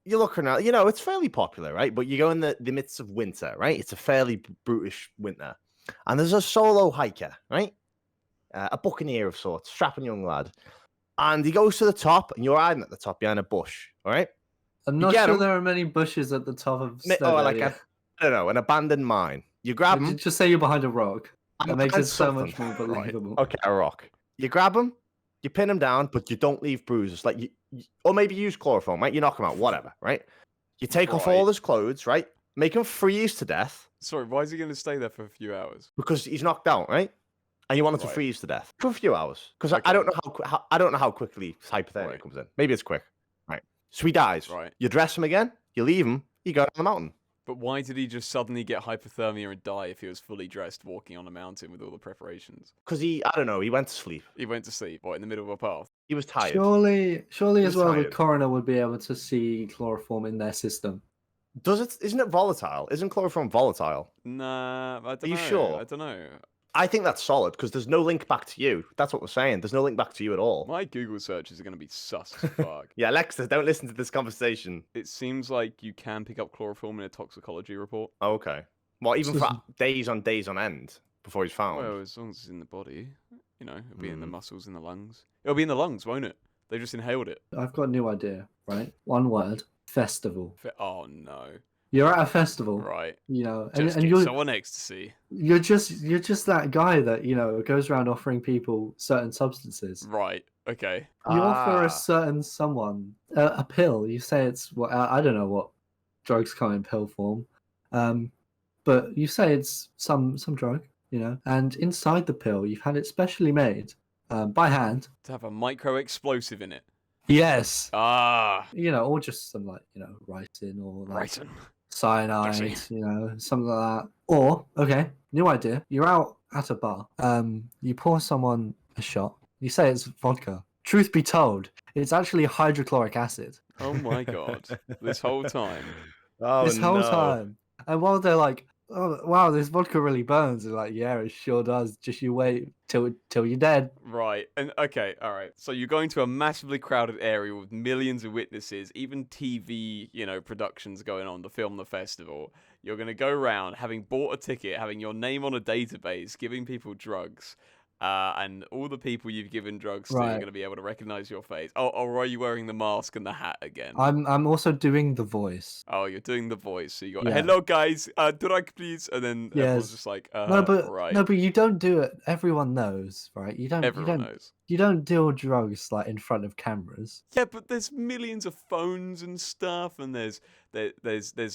[SPEAKER 3] you're looking at, it's fairly popular, right? But you go in the midst of winter, right? It's a fairly brutish winter. And there's a solo hiker, right? A buccaneer of sorts, strapping young lad. And he goes to the top, and you're hiding at the top behind a bush, all right?
[SPEAKER 1] I'm not sure there are many bushes at the top of Snowdonia.
[SPEAKER 3] I don't know, an abandoned mine. You grab him.
[SPEAKER 1] Just say you're behind a rock. That makes it so
[SPEAKER 3] something.
[SPEAKER 1] much more believable.
[SPEAKER 3] Okay, a rock. You grab him, you pin him down, but you don't leave bruises. Or maybe use chloroform, right? You knock him out, whatever, right? You take off all his clothes, right? Make him freeze to death.
[SPEAKER 2] Sorry, why is he going to stay there for a few hours?
[SPEAKER 3] Because he's knocked out, right? And you want him to freeze to death for a few hours. Because I don't know how quickly hypothermia comes in. Maybe it's quick, right? So he dies.
[SPEAKER 2] Right.
[SPEAKER 3] You dress him again. You leave him. You go down the mountain.
[SPEAKER 2] But why did he just suddenly get hypothermia and die if he was fully dressed walking on a mountain with all the preparations?
[SPEAKER 3] Because he went to sleep.
[SPEAKER 2] He went to sleep, in the middle of a path?
[SPEAKER 3] He was tired.
[SPEAKER 1] Surely as well, the
[SPEAKER 3] tired.
[SPEAKER 1] coroner would be able to see chloroform in their system.
[SPEAKER 3] Isn't it volatile? Isn't chloroform volatile?
[SPEAKER 2] Nah, I don't know.
[SPEAKER 3] Are you sure?
[SPEAKER 2] I don't know.
[SPEAKER 3] I think that's solid because there's no link back to you. That's what we're saying. There's no link back to you at all.
[SPEAKER 2] My Google searches are going to be sus as fuck.
[SPEAKER 3] Yeah, Alexa, don't listen to this conversation.
[SPEAKER 2] It seems like you can pick up chloroform in a toxicology report.
[SPEAKER 3] Oh, okay. Well, even for days on end before he's found.
[SPEAKER 2] Well, as long as it's in the body, it'll be in the muscles in the lungs. It'll be in the lungs, won't it? They just inhaled it.
[SPEAKER 1] I've got a new idea, right? One word: festival.
[SPEAKER 2] Oh no!
[SPEAKER 1] You're at a festival,
[SPEAKER 2] right?
[SPEAKER 1] And
[SPEAKER 2] you're someone ecstasy.
[SPEAKER 1] You're just that guy that goes around offering people certain substances.
[SPEAKER 2] Right. Okay.
[SPEAKER 1] You offer a certain someone a pill. You say it's what I don't know what drugs come in pill form, but you say it's some drug, and inside the pill you've had it specially made by hand
[SPEAKER 2] to have a micro explosive in it.
[SPEAKER 1] Yes.
[SPEAKER 2] Or
[SPEAKER 1] just some writing or
[SPEAKER 2] writing.
[SPEAKER 1] Cyanide, something like that. Or, okay, new idea. You're out at a bar. You pour someone a shot. You say it's vodka. Truth be told, it's actually hydrochloric acid.
[SPEAKER 2] Oh my god! This whole time.
[SPEAKER 1] This whole time. And while they're like, "Oh wow, this vodka really burns," they're like, "Yeah, it sure does. Just you wait till you're dead."
[SPEAKER 2] Right. And okay, all right. So you're going to a massively crowded area with millions of witnesses, even TV, productions going on to film the festival. You're going to go around having bought a ticket, having your name on a database, giving people drugs. And all the people you've given drugs to are going to be able to recognize your face. Oh, or are you wearing the mask and the hat again?
[SPEAKER 1] I'm also doing the voice.
[SPEAKER 2] Oh, you're doing the voice. So you got, hello guys, drug please, and then everyone's just like,
[SPEAKER 1] no,
[SPEAKER 2] right.
[SPEAKER 1] No, but you don't do it. Everyone knows, right?
[SPEAKER 2] Everyone knows.
[SPEAKER 1] You don't deal drugs in front of cameras.
[SPEAKER 2] Yeah, but there's millions of phones and stuff, and there's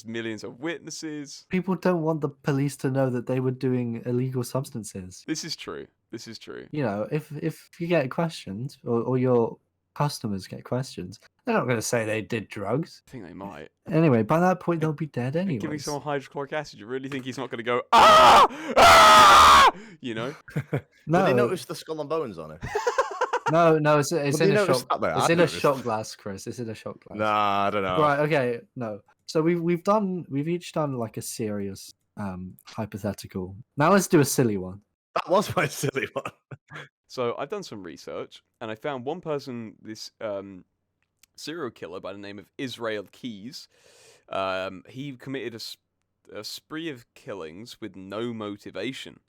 [SPEAKER 2] millions of witnesses.
[SPEAKER 1] People don't want the police to know that they were doing illegal substances.
[SPEAKER 2] This is true.
[SPEAKER 1] If you get questioned or your customers get questions, they're not going to say they did drugs.
[SPEAKER 2] I think they might.
[SPEAKER 1] Anyway, by that point, they'll be dead anyway.
[SPEAKER 2] Giving someone hydrochloric acid, you really think he's not going to go, ah!
[SPEAKER 3] No. Did they notice the skull and bones on it?
[SPEAKER 1] No, it's in a shot. It's in a shot glass, Chris. It's in a shot glass.
[SPEAKER 3] Nah, I don't know.
[SPEAKER 1] Right, okay, no. So we've each done a serious hypothetical. Now let's do a silly one.
[SPEAKER 3] That was my silly one.
[SPEAKER 2] So I've done some research, and I found one person, this serial killer by the name of Israel Keys. He committed a spree of killings with no motivation.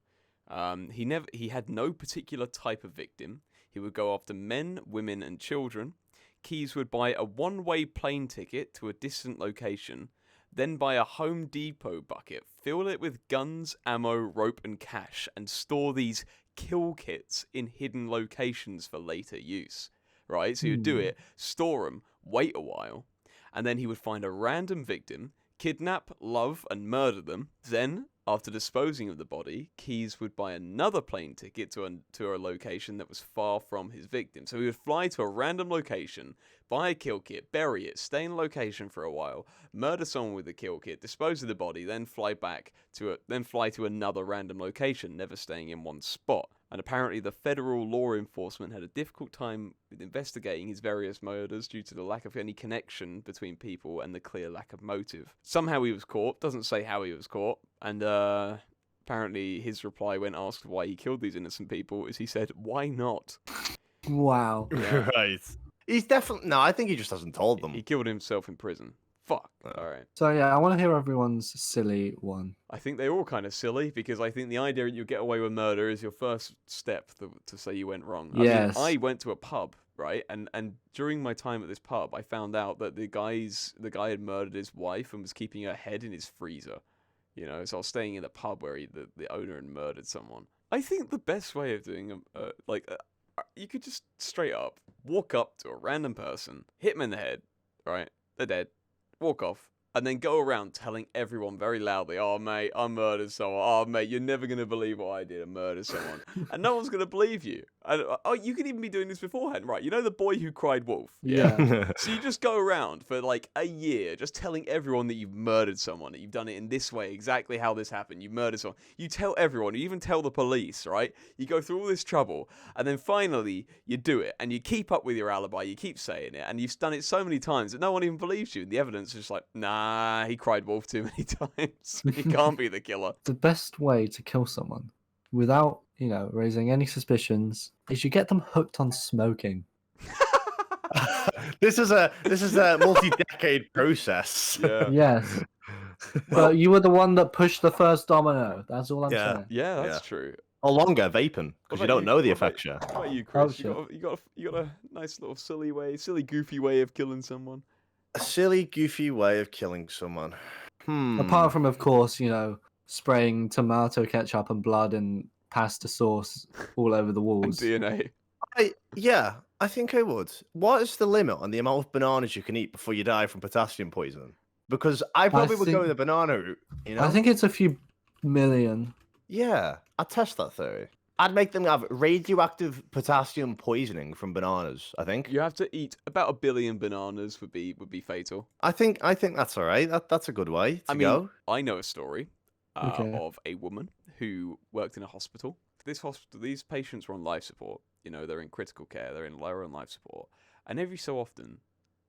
[SPEAKER 2] He had no particular type of victim. He would go after men, women, and children. Keys would buy a one-way plane ticket to a distant location, then buy a Home Depot bucket, fill it with guns, ammo, rope, and cash, and store these kill kits in hidden locations for later use. Right? So he would do it, store them, wait a while, and then he would find a random victim, kidnap, love, and murder them. Then, after disposing of the body, Keys would buy another plane ticket to a location that was far from his victim. So he would fly to a random location, buy a kill kit, bury it, stay in location for a while, murder someone with the kill kit, dispose of the body, then fly to another random location, never staying in one spot. And apparently the federal law enforcement had a difficult time with investigating his various murders due to the lack of any connection between people and the clear lack of motive. Somehow he was caught, doesn't say how he was caught, and apparently his reply when asked why he killed these innocent people is he said, "Why not?"
[SPEAKER 1] Wow.
[SPEAKER 2] Yeah.
[SPEAKER 3] Right. He's definitely... No, I think he just hasn't told them.
[SPEAKER 2] He killed himself in prison. Fuck. All right.
[SPEAKER 1] So yeah, I want to hear everyone's silly one.
[SPEAKER 2] I think they're all kind of silly because I think the idea that you get away with murder is your first step to say you went wrong.
[SPEAKER 1] Yes.
[SPEAKER 2] I went to a pub, right? And during my time at this pub, I found out that the guy had murdered his wife and was keeping her head in his freezer. So I was staying in a pub where the owner had murdered someone. I think the best way of doing you could just straight up walk up to a random person, hit them in the head, right? They're dead. Walk off, and then go around telling everyone very loudly, "Oh, mate, I murdered someone. Oh, mate, you're never going to believe what I did. I murdered someone." And no one's going to believe you. And, you could even be doing this beforehand, right? You know the boy who cried wolf?
[SPEAKER 1] Yeah.
[SPEAKER 2] So you just go around for a year just telling everyone that you've murdered someone, that you've done it in this way, exactly how this happened. You murdered someone. You tell everyone. You even tell the police, right? You go through all this trouble, and then finally you do it, and you keep up with your alibi. You keep saying it, and you've done it so many times that no one even believes you. And the evidence is just like, nah, he cried wolf too many times. He can't be the killer.
[SPEAKER 1] The best way to kill someone without, raising any suspicions, is you get them hooked on smoking.
[SPEAKER 3] This is a multi-decade process.
[SPEAKER 2] Yeah.
[SPEAKER 1] Yes.
[SPEAKER 2] Well-
[SPEAKER 1] But you were the one that pushed the first domino. That's all I'm
[SPEAKER 3] Yeah.
[SPEAKER 1] saying.
[SPEAKER 2] Yeah, that's true.
[SPEAKER 3] Or longer vaping,
[SPEAKER 2] What
[SPEAKER 3] because you
[SPEAKER 2] about
[SPEAKER 3] don't know the
[SPEAKER 2] What about-
[SPEAKER 3] effects yet.
[SPEAKER 2] What about you,
[SPEAKER 1] Oh,
[SPEAKER 2] Chris?
[SPEAKER 1] shit.
[SPEAKER 2] You got a nice little silly, goofy way of killing someone.
[SPEAKER 3] A silly, goofy way of killing someone.
[SPEAKER 1] Apart from, of course, spraying tomato ketchup and blood and pasta sauce all over the
[SPEAKER 2] And
[SPEAKER 1] walls.
[SPEAKER 2] DNA.
[SPEAKER 3] I think I would. What is the limit on the amount of bananas you can eat before you die from potassium poisoning? Because I probably would go
[SPEAKER 1] think-
[SPEAKER 3] the banana route.
[SPEAKER 1] I think it's a few million.
[SPEAKER 3] Yeah, I'd test that theory. I'd make them have radioactive potassium poisoning from bananas. I think.
[SPEAKER 2] You have to eat about 1 billion bananas would be fatal.
[SPEAKER 3] I think that's all right. That's a good way to go.
[SPEAKER 2] I know a story
[SPEAKER 1] Okay.
[SPEAKER 2] of a woman who worked in a hospital. These patients were on life support. They're in critical care. They're on life support, and every so often,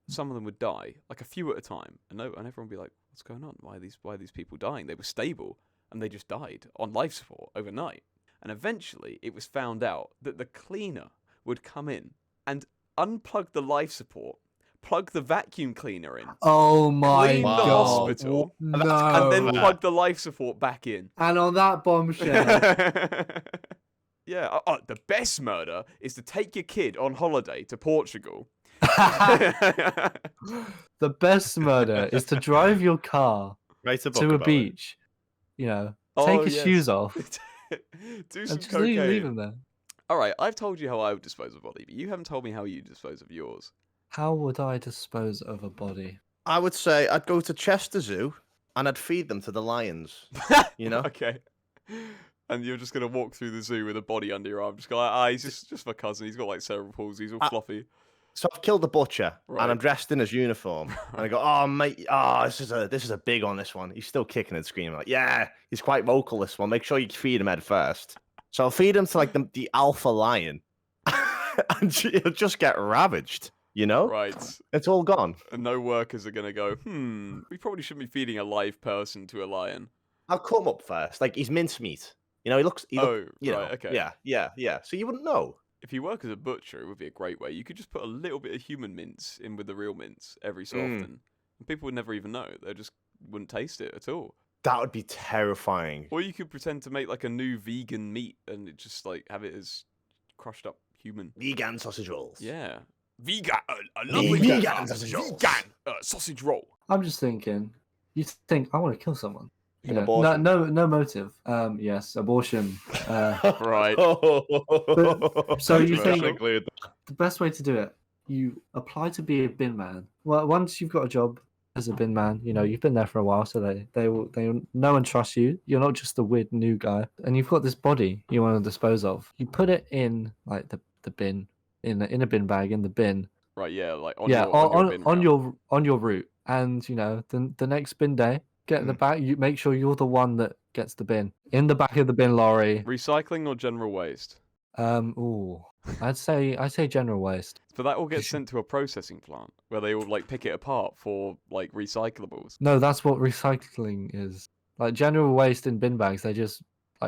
[SPEAKER 2] some of them would die, like a few at a time, and everyone would be like, "What's going on? Why are these people dying? They were stable, and they just died on life support overnight." And eventually, it was found out that the cleaner would come in and unplug the life support, plug the vacuum cleaner in,
[SPEAKER 1] Oh my
[SPEAKER 2] clean the
[SPEAKER 3] God.
[SPEAKER 2] hospital,
[SPEAKER 1] No.
[SPEAKER 2] and then
[SPEAKER 3] Wow.
[SPEAKER 2] plug the life support back in.
[SPEAKER 1] And on that bombshell.
[SPEAKER 2] Yeah, the best murder is to take your kid on holiday to Portugal.
[SPEAKER 1] The best murder is to drive your car
[SPEAKER 3] Write a book
[SPEAKER 1] to a
[SPEAKER 3] about it.
[SPEAKER 1] beach, take
[SPEAKER 2] Oh,
[SPEAKER 1] your
[SPEAKER 2] yes.
[SPEAKER 1] shoes off,
[SPEAKER 2] Do
[SPEAKER 1] and
[SPEAKER 2] some
[SPEAKER 1] just
[SPEAKER 2] cocaine.
[SPEAKER 1] leave them there.
[SPEAKER 2] All right, I've told you how I would dispose of a body, but you haven't told me how you dispose of yours.
[SPEAKER 1] How would I dispose of a body?
[SPEAKER 3] I would say I'd go to Chester Zoo and I'd feed them to the lions. You know?
[SPEAKER 2] Okay. And you're just gonna walk through the zoo with a body under your arm, just go like, he's just my cousin. He's got like cerebral palsy. He's all fluffy.
[SPEAKER 3] So I've killed the butcher
[SPEAKER 2] Right.
[SPEAKER 3] and I'm dressed in his uniform. And I go, oh mate, this is a big one, this one. He's still kicking and screaming, like, yeah, he's quite vocal, this one. Make sure you feed him head first. So I'll feed him to like the alpha lion. And he'll just get ravaged,
[SPEAKER 2] Right.
[SPEAKER 3] It's all gone.
[SPEAKER 2] And no workers are gonna go, we probably shouldn't be feeding a live person to a lion.
[SPEAKER 3] I'll cut him up first. Like he's mincemeat. He looks
[SPEAKER 2] Right, okay.
[SPEAKER 3] Yeah. So you wouldn't know.
[SPEAKER 2] If you work as a butcher, it would be a great way. You could just put a little bit of human mince in with the real mince every so often. And people would never even know. They just wouldn't taste it at all.
[SPEAKER 3] That would be terrifying.
[SPEAKER 2] Or you could pretend to make like a new vegan meat and just like have it as crushed up human.
[SPEAKER 3] Vegan sausage rolls.
[SPEAKER 2] Yeah. Vegan. I love
[SPEAKER 3] Vegan
[SPEAKER 2] vegan
[SPEAKER 3] sausage rolls.
[SPEAKER 2] Vegan sausage roll.
[SPEAKER 1] I'm just thinking. You think I want to kill someone?
[SPEAKER 3] An abortion.
[SPEAKER 1] No motive. Yes, abortion.
[SPEAKER 2] Right.
[SPEAKER 1] So you think
[SPEAKER 3] Include
[SPEAKER 1] the best way to do it? You apply to be a bin man. Well, once you've got a job as a bin man, you've been there for a while, so they know and trust you. You're not just the weird new guy, and you've got this body you want to dispose of. You put it in like the bin, in a bin bag in the bin.
[SPEAKER 2] Right, yeah, like
[SPEAKER 1] On your route, and the next bin day, get in the back. You make sure you're the one that gets the bin in the back of the bin lorry.
[SPEAKER 2] Recycling or general waste?
[SPEAKER 1] I'd say general waste.
[SPEAKER 2] But that all gets sent to a processing plant where they all like pick it apart for like recyclables.
[SPEAKER 1] No, that's what recycling is. Like general waste in bin bags, they just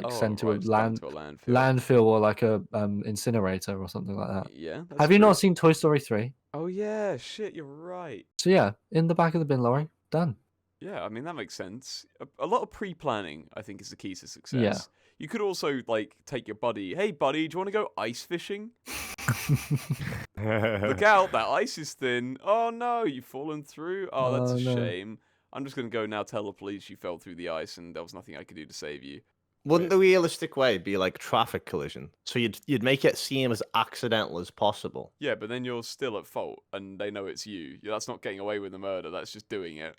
[SPEAKER 1] send to a
[SPEAKER 2] right, send to a
[SPEAKER 1] landfill or like a incinerator or something like that.
[SPEAKER 2] Yeah.
[SPEAKER 1] Have you not seen Toy Story 3?
[SPEAKER 2] Oh yeah, shit, you're right.
[SPEAKER 1] So yeah, in the back of the bin lorry, done.
[SPEAKER 2] Yeah, I mean that makes sense. A lot of pre-planning, I think, is the key to success.
[SPEAKER 1] Yeah.
[SPEAKER 2] You could also like take your buddy. Hey, buddy, do you want to go ice fishing? Look out, that ice is thin. Oh no, you've fallen through. Oh, that's a
[SPEAKER 1] no.
[SPEAKER 2] shame. I'm just gonna go now. Tell the police you fell through the ice and there was nothing I could do to save you.
[SPEAKER 3] Wouldn't the realistic way be like traffic collision? So you'd make it seem as accidental as possible.
[SPEAKER 2] Yeah, but then you're still at fault, and they know it's you. That's not getting away with the murder. That's just doing it.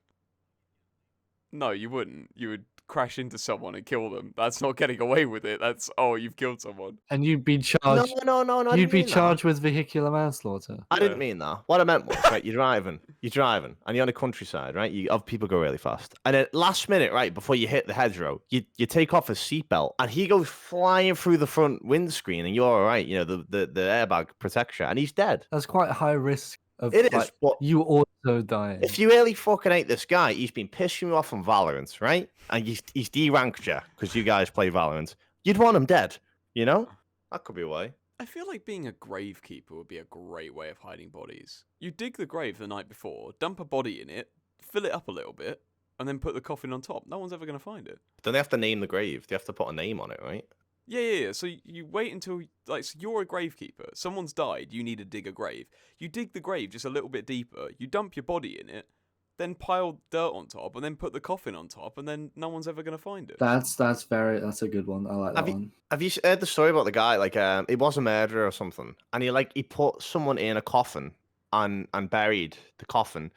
[SPEAKER 2] No, you wouldn't. You would crash into someone and kill them. That's not getting away with it. That's, you've killed someone.
[SPEAKER 1] And you'd be charged.
[SPEAKER 3] No. I
[SPEAKER 1] You'd
[SPEAKER 3] didn't
[SPEAKER 1] be
[SPEAKER 3] mean that.
[SPEAKER 1] charged with vehicular manslaughter.
[SPEAKER 3] I didn't mean that. What I meant was, right, you're driving, and you're on the countryside, right? You have people go really fast. And at last minute, right, before you hit the hedgerow, you take off his seatbelt, and he goes flying through the front windscreen, and you're all right, the airbag protects you, and he's dead.
[SPEAKER 1] That's quite high risk of
[SPEAKER 3] It is, but
[SPEAKER 1] you also dying.
[SPEAKER 3] if you really fucking hate this guy, he's been pissing you off on Valorant, right? And he's deranked you because you guys play Valorant. You'd want them dead, you know? That could be a way.
[SPEAKER 2] I feel like being a gravekeeper would be a great way of hiding bodies. You dig the grave the night before, dump a body in it, fill it up a little bit, and then put the coffin on top. No one's ever going to find it.
[SPEAKER 3] Don't they have to name the grave? They have to put a name on it, right?
[SPEAKER 2] Yeah. So you wait until, so you're a gravekeeper. Someone's died, you need to dig a grave. You dig the grave just a little bit deeper, you dump your body in it, then pile dirt on top, and then put the coffin on top, and then no one's ever going to find it.
[SPEAKER 1] That's a good one. I like that one.
[SPEAKER 3] Have you heard the story about the guy? Like, it was a murderer or something, and he put someone in a coffin and buried the coffin,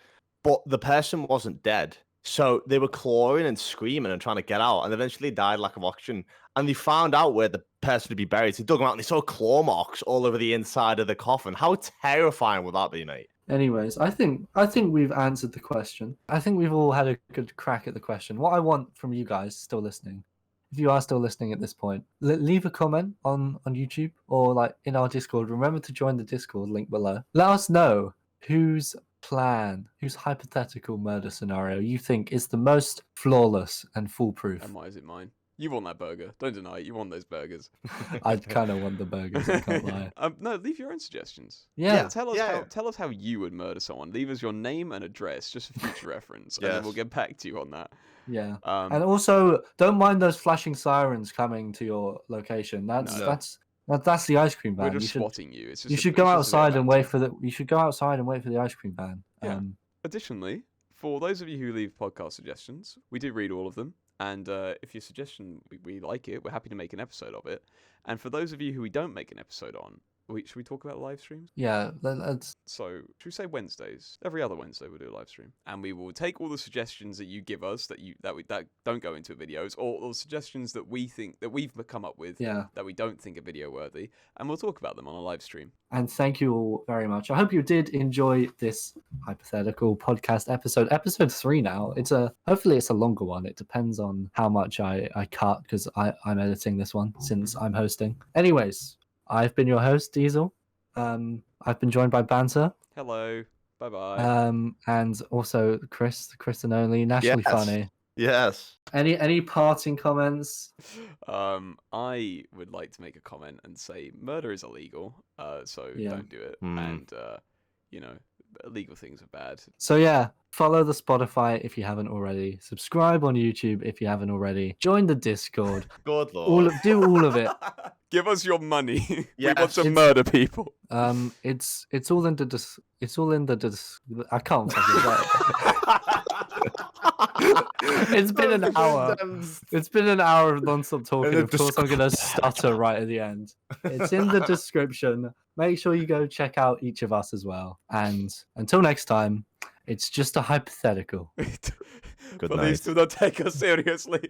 [SPEAKER 3] but the person wasn't dead. So they were clawing and screaming and trying to get out, and eventually died lack of oxygen. And they found out where the person to be buried. So they dug them out, and they saw claw marks all over the inside of the coffin. How terrifying would that be, mate?
[SPEAKER 1] Anyways, I think we've answered the question. I think we've all had a good crack at the question. What I want from you guys still listening, if you are still listening at this point, leave a comment on YouTube or like in our Discord. Remember to join the Discord link below. Let us know whose hypothetical murder scenario you think is the most flawless and foolproof.
[SPEAKER 2] And why is it mine? You want that burger. Don't deny it. You want those burgers.
[SPEAKER 1] I kind of want the burgers, I can't lie.
[SPEAKER 2] No, leave your own suggestions.
[SPEAKER 1] Yeah.
[SPEAKER 2] Tell us how you would murder someone. Leave us your name and address, just for future reference, and then we'll get back to you on that.
[SPEAKER 1] Yeah. And also, don't mind those flashing sirens coming to your location. That's the ice cream van.
[SPEAKER 2] We're just swatting you.
[SPEAKER 1] You should go outside and wait for the ice cream van.
[SPEAKER 2] Yeah. Additionally, for those of you who leave podcast suggestions, we do read all of them. And if your suggestion, we like it, we're happy to make an episode of it. And for those of you who we don't make an episode on, should we talk about live streams?
[SPEAKER 1] Yeah, let's...
[SPEAKER 2] So, should we say Wednesdays? Every other Wednesday we'll do a live stream. And we will take all the suggestions that you give us that don't go into videos, or suggestions that we think, that we've come up with, that we don't think are video worthy, and we'll talk about them on a live stream.
[SPEAKER 1] And thank you all very much. I hope you did enjoy this hypothetical podcast episode 3 now. Hopefully it's a longer one. It depends on how much I cut, because I'm editing this one since I'm hosting. Anyways, I've been your host, Diesel. I've been joined by Banter.
[SPEAKER 2] Hello. Bye-bye.
[SPEAKER 1] And also Chris, the Chris and only, naturally funny.
[SPEAKER 3] Yes.
[SPEAKER 1] Any parting comments?
[SPEAKER 2] I would like to make a comment and say murder is illegal, so don't do it. And, illegal things are bad.
[SPEAKER 1] So yeah, follow the Spotify if you haven't already. Subscribe on YouTube if you haven't already. Join the Discord.
[SPEAKER 3] Good Lord.
[SPEAKER 1] Do all of it.
[SPEAKER 2] Give us your money.
[SPEAKER 3] Yes.
[SPEAKER 2] We want to murder people.
[SPEAKER 1] It's all in the I can't fucking It's been an hour. It's been an hour of non-stop talking. Of course, I'm gonna stutter right at the end. It's in the description. Make sure you go check out each of us as well. And until next time, it's just a hypothetical.
[SPEAKER 3] Good
[SPEAKER 2] Please do not take us seriously.